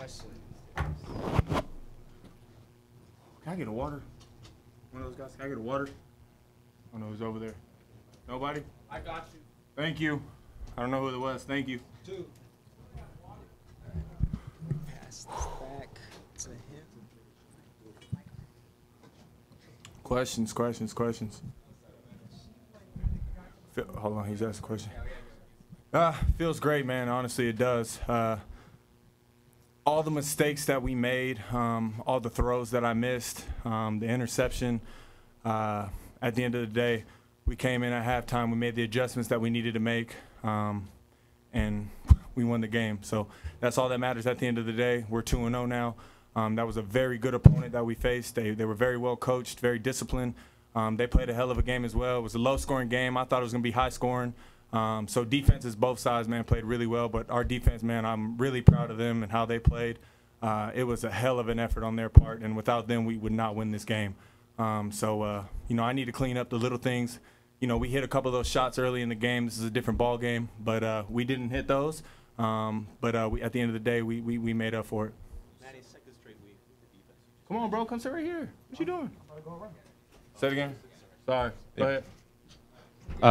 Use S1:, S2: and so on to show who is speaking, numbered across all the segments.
S1: question.
S2: Can I get a water? One of those guys, can I get a water? Oh no, who's over there? Nobody?
S1: I got you.
S2: Thank you. I don't know who it was. Thank you.
S1: 2.
S3: Pass this back to him.
S2: Questions. Hold on, he's asked a question. Feels great, man. Honestly, it does. All the mistakes that we made, all the throws that I missed, the interception. At the end of the day, we came in at halftime. We made the adjustments that we needed to make, and we won the game. So that's all that matters at the end of the day. We're 2-0 now. That was a very good opponent that we faced. They were very well coached, very disciplined. They played a hell of a game as well. It was a low-scoring game. I thought it was going to be high-scoring. So defenses, both sides, man, played really well. But our defense, man, I'm really proud of them and how they played. It was a hell of an effort on their part, and without them, we would not win this game. I need to clean up the little things. We hit a couple of those shots early in the game. This is a different ball game, but we didn't hit those. At the end of the day, we made up for it.
S1: Manny, second straight week with the defense.
S2: Come on, bro. Come sit right here. What you doing? Say it again. Sorry. Go ahead.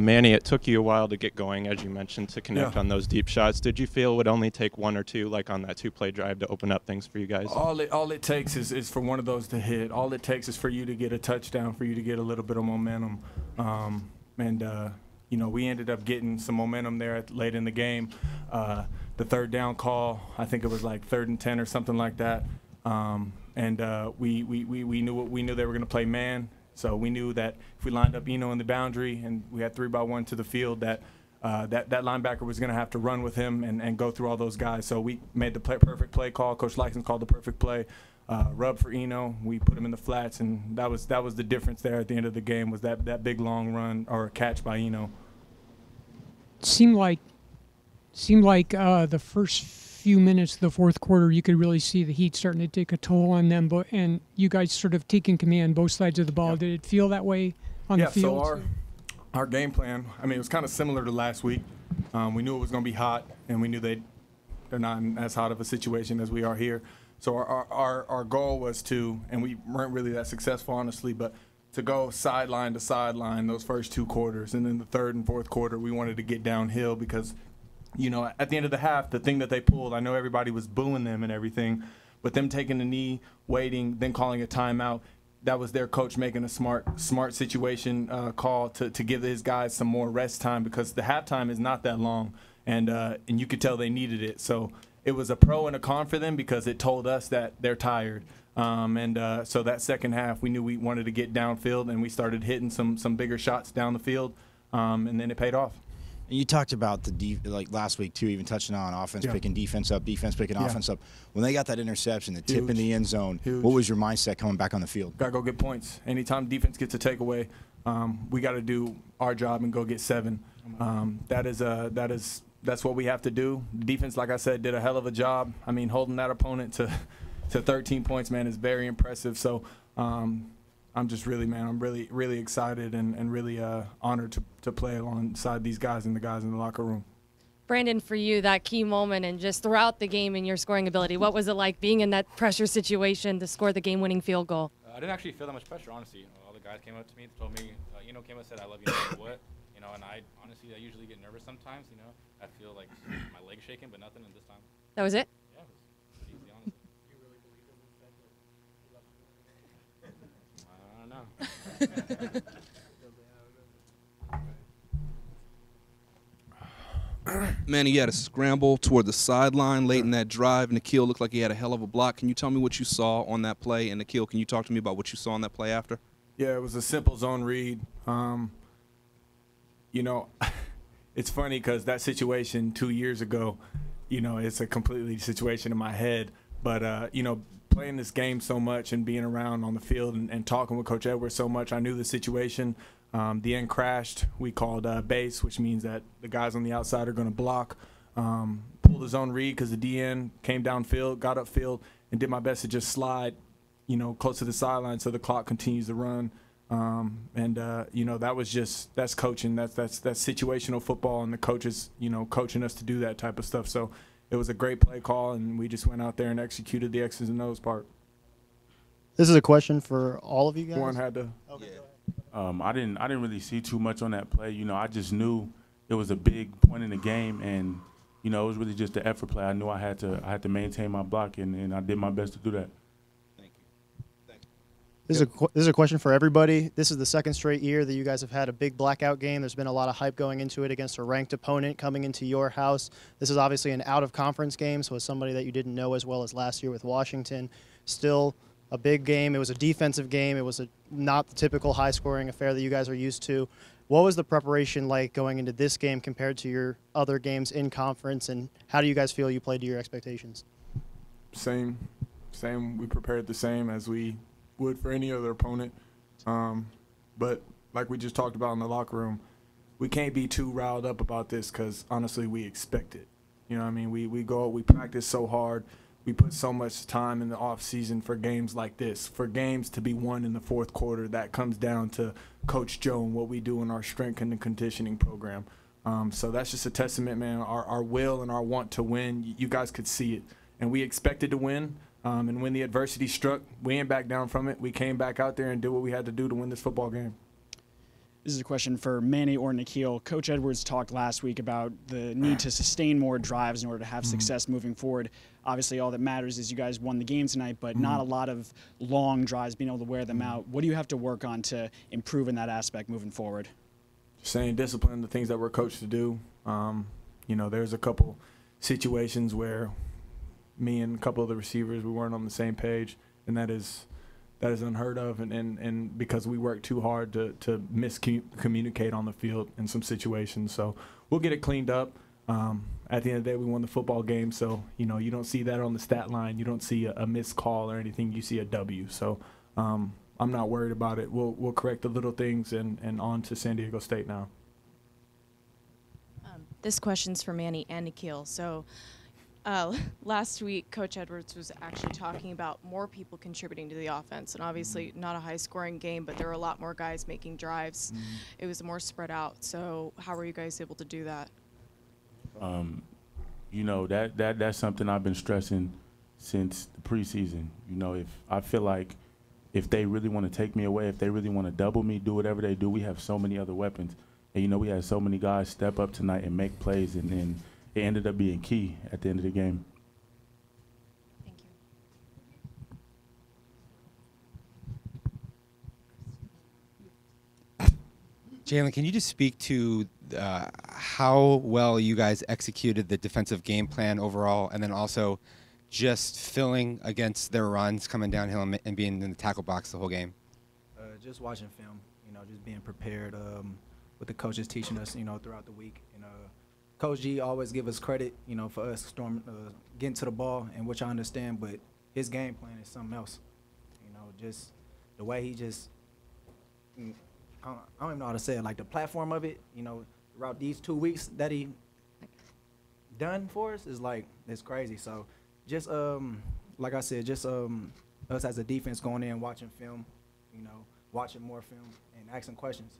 S4: Manny, it took you a while to get going, as you mentioned, to connect on those deep shots. Did you feel it would only take 1 or 2, like on that 2-play drive, to open up things for you guys?
S2: All it takes is for one of those to hit. All it takes is for you to get a touchdown, for you to get a little bit of momentum. We ended up getting some momentum there late in the game. The third down call, I think it was like 3rd and 10 or something like that. We knew they were going to play man. So we knew that if we lined up Eno in the boundary and we had 3-by-1 to the field, that linebacker was going to have to run with him and go through all those guys. So we made the perfect play call. Coach License called the perfect play. Rub for Eno. We put him in the flats, and that was the difference there at the end of the game, was that big long run or catch by Eno.
S5: Seemed like the first few minutes of the fourth quarter, you could really see the heat starting to take a toll on them, and you guys sort of taking command both sides of the ball. Yeah. Did it feel that way on the field?
S2: So our game plan, it was kind of similar to last week. We knew it was going to be hot, and we knew they're not in as hot of a situation as we are here. So our goal was to, and we weren't really that successful, honestly, but to go sideline to sideline those first 2 quarters. And then the third and fourth quarter, we wanted to get downhill because at the end of the half, the thing that they pulled, I know everybody was booing them and everything, but them taking the knee, waiting, then calling a timeout, that was their coach making a smart situation call to give his guys some more rest time, because the halftime is not that long, and you could tell they needed it. So it was a pro and a con for them because it told us that they're tired. So that second half, we knew we wanted to get downfield, and we started hitting some bigger shots down the field, and then it paid off.
S3: And you talked about like last week too, even touching on offense picking defense up, defense picking offense up. When they got that interception, the tip in the end zone, what was your mindset coming back on the field?
S2: Got to go get points. Anytime defense gets a takeaway, we got to do our job and go get 7. That's what we have to do. The defense, like I said, did a hell of a job. Holding that opponent to 13 points, man, is very impressive. So I'm just really excited and really honored to play alongside these guys and the guys in the locker room.
S6: Brandon, for you, that key moment and just throughout the game and your scoring ability, what was it like being in that pressure situation to score the game-winning field goal?
S7: I didn't actually feel that much pressure, honestly. All the guys came up to me, told me, came up and said, "I love you no matter what." And I honestly, I usually get nervous sometimes. I feel like my legs shaking, but nothing in this time.
S6: That was it?
S7: Yeah, it was pretty easy, honestly.
S1: You really believe in this?
S7: I don't know.
S8: Manny, he had a scramble toward the sideline late in that drive, and Nikhil looked like he had a hell of a block. Can you tell me what you saw on that play? And Nikhil, can you talk to me about what you saw on that play after?
S2: Yeah, it was a simple zone read. It's funny because that situation 2 years ago, it's a completely situation in my head. But, playing this game so much and being around on the field and talking with Coach Edwards so much, I knew the situation. The end crashed. We called base, which means that the guys on the outside are going to block. Pulled his own read because the DN came downfield, got upfield, and did my best to just slide, close to the sideline so the clock continues to run. That was that's coaching. That's situational football, and the coaches, coaching us to do that type of stuff. So it was a great play call, and we just went out there and executed the X's and O's part.
S9: This is a question for all of you guys.
S2: One had to.
S9: Okay,
S10: I didn't really see too much on that play. You know, I just knew it was a big point in the game, and you know, it was really just the effort play. I knew I had to maintain my block, and I did my best to do that.
S8: Thank you.
S9: This is a question for everybody. This is the second straight year that you guys have had a big blackout game. There's been a lot of hype going into it against a ranked opponent coming into your house. This is obviously an out-of-conference game, so it's somebody that you didn't know as well as last year with Washington. Still a big game. It was a defensive game. It was not the typical high-scoring affair that you guys are used to. What was the preparation like going into this game compared to your other games in conference, and how do you guys feel you played to your expectations?
S2: Same. We prepared the same as we would for any other opponent. But like we just talked about in the locker room, we can't be too riled up about this because, honestly, we expect it. You know what I mean? We practice so hard. We put so much time in the off season for games like this, for games to be won in the fourth quarter. That comes down to Coach Joe and what we do in our strength and conditioning program. So that's just a testament, man. Our will and our want to win, you guys could see it. And we expected to win. And when the adversity struck, we ain't back down from it. We came back out there and did what we had to do to win this football game.
S11: This is a question for Manny or Nikhil. Coach Edwards talked last week about the need to sustain more drives in order to have success moving forward. Obviously, all that matters is you guys won the game tonight, but not a lot of long drives, being able to wear them out. What do you have to work on to improve in that aspect moving forward?
S2: Staying disciplined, the things that we're coached to do. You know, there's a couple situations where me and a couple of the receivers, we weren't on the same page, and that is unheard of, and because we work too hard to miscommunicate on the field in some situations. So we'll get it cleaned up. At the end of the day, we won the football game, so you know you don't see that on the stat line. You don't see a missed call or anything. You see a W. So I'm not worried about it. We'll correct the little things and on to San Diego State now.
S12: This question's for Manny and Nikhil. So last week, Coach Edwards was actually talking about more people contributing to the offense, and obviously not a high-scoring game, but there were a lot more guys making drives. It was more spread out. So how were you guys able to do that?
S10: You know, that's something I've been stressing since the preseason. You know, I feel like if they really want to take me away, if they really want to double me, do whatever they do, we have so many other weapons. And, you know, we had so many guys step up tonight and make plays, and it ended up being key at the end of the game.
S12: Thank you.
S13: Jalen, can you just speak to how well you guys executed the defensive game plan overall, and then also just filling against their runs coming downhill and being in the tackle box the whole game?
S14: Just watching film, you know, just being prepared with the coaches teaching us, you know, throughout the week. And Coach G always give us credit, you know, for us getting to the ball, and which I understand, but his game plan is something else. You know, just the way he just, I don't even know how to say it, like the platform of it, you know, throughout these 2 weeks that he done for us is like, it's crazy. So just, like I said, just us as a defense going in, watching film, you know, watching more film and asking questions.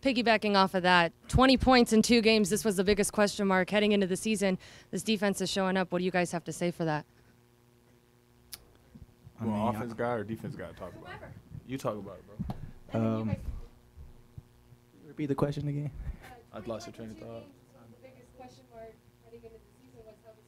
S6: Piggybacking off of that, 20 points in 2 games, this was the biggest question mark heading into the season. This defense is showing up. What do you guys have to say for that?
S2: Well, offense guy or defense guy talk about it? You talk about it, bro.
S14: Repeat the question again.
S2: I'd lost your train of thought.
S6: The biggest question mark heading into the season was how this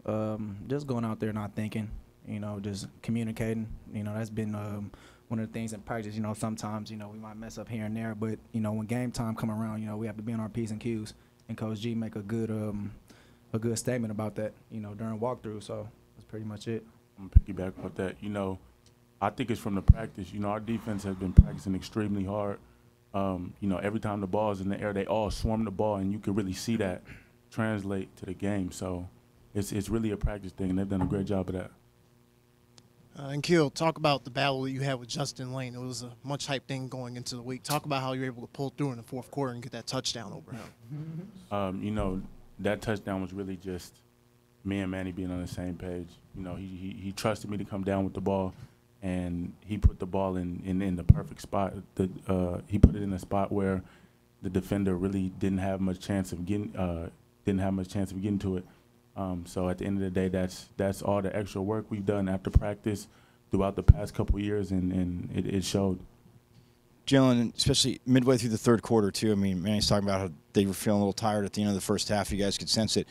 S6: defense
S14: just going out there not thinking, you know, just communicating. You know, that's been one of the things in practice. You know, sometimes, you know, we might mess up here and there, but, you know, when game time come around, you know, we have to be on our P's and Q's. And Coach G make a good statement about that, you know, during walkthrough. So that's pretty much it.
S10: I'm going to piggyback off that. You know, I think it's from the practice. You know, our defense has been practicing extremely hard. You know, every time the ball's in the air, they all swarm the ball, and you can really see that translate to the game. So it's really a practice thing, and they've done a great job of that.
S15: And Kill, talk about the battle that you had with Justin Lane. It was a much hype thing going into the week. Talk about how you were able to pull through in the fourth quarter and get that touchdown over him.
S10: You know, that touchdown was really just me and Manny being on the same page. You know, he trusted me to come down with the ball, and he put the ball in the perfect spot. He put it in a spot where the defender really didn't have much chance of getting didn't have much chance of getting to it. So at the end of the day, that's all the extra work we've done after practice throughout the past couple of years, and it showed.
S3: Jalen, especially midway through the third quarter, too. I mean, Manny's talking about how they were feeling a little tired at the end of the first half. You guys could sense it.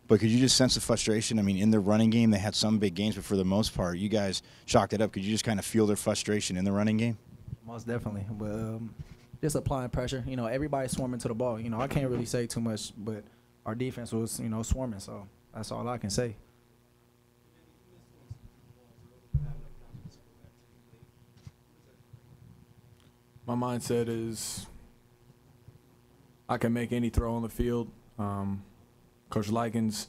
S3: But could you just sense the frustration? I mean, in the running game, they had some big games, but for the most part, you guys chalked it up. Could you just kind of feel their frustration in the running game?
S14: Most definitely. But just applying pressure. You know, everybody swarming to the ball. You know, I can't really say too much, but our defense was, you know, swarming. So that's all I can say.
S2: My mindset is I can make any throw on the field. Coach Likens,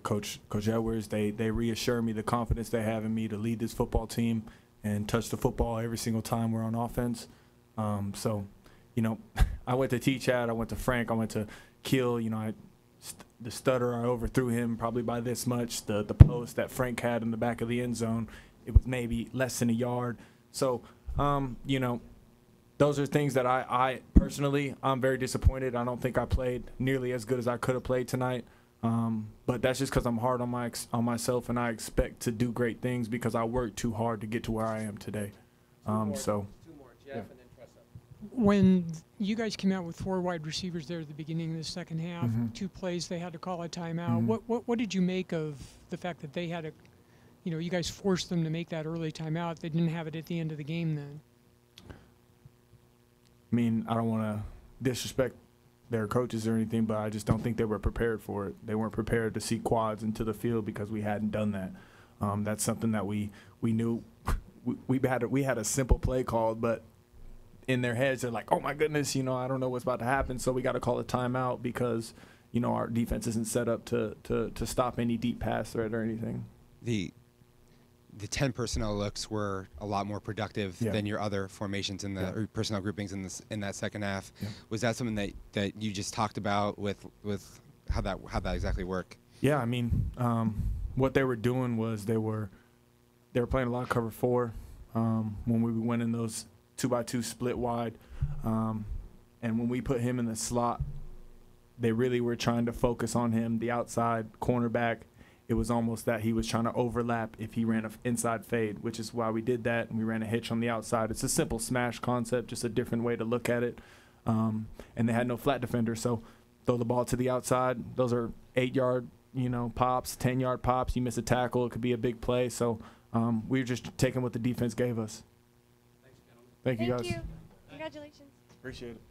S2: Coach Edwards, they reassure me the confidence they have in me to lead this football team and touch the football every single time we're on offense. So, you know, I went to T-Chad, I went to Frank, I went to Keel. You know, the stutter, I overthrew him probably by this much. The post that Frank had in the back of the end zone, it was maybe less than a yard. So, you know, those are things that I personally, I'm very disappointed. I don't think I played nearly as good as I could have played tonight. But that's just because I'm hard on myself, and I expect to do great things because I worked too hard to get to where I am today.
S16: Two more, Jeff, and then press up.
S5: When you guys came out with 4 wide receivers there at the beginning of the second half, 2 plays they had to call a timeout. What did you make of the fact that they had you know, you guys forced them to make that early timeout? They didn't have it at the end of the game then.
S2: I mean, I don't want to disrespect their coaches or anything, but I just don't think they were prepared for it. They weren't prepared to see quads into the field because we hadn't done that. That's something that we knew. We had a simple play called, but in their heads they're like, oh my goodness, you know, I don't know what's about to happen, so we got to call a timeout because, you know, our defense isn't set up to stop any deep pass threat or anything.
S13: The 10 personnel looks were a lot more productive than your other formations in the or personnel groupings in that second half. Yeah. Was that something that you just talked about with how that exactly worked? Yeah,
S2: I mean, what they were doing was they were playing a lot of cover 4 when we went in those 2x2 split wide, and when we put him in the slot, they really were trying to focus on him, the outside cornerback. It was almost that he was trying to overlap if he ran an inside fade, which is why we did that, and we ran a hitch on the outside. It's a simple smash concept, just a different way to look at it. And they had no flat defender, so throw the ball to the outside. Those are 8-yard, you know, pops, 10-yard pops. You miss a tackle, it could be a big play. So we were just taking what the defense gave us. Thanks, gentlemen. Thank you, guys.
S6: Thank you. Congratulations.
S2: Appreciate it.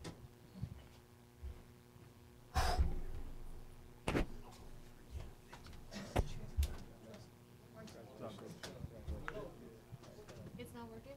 S6: It's not working?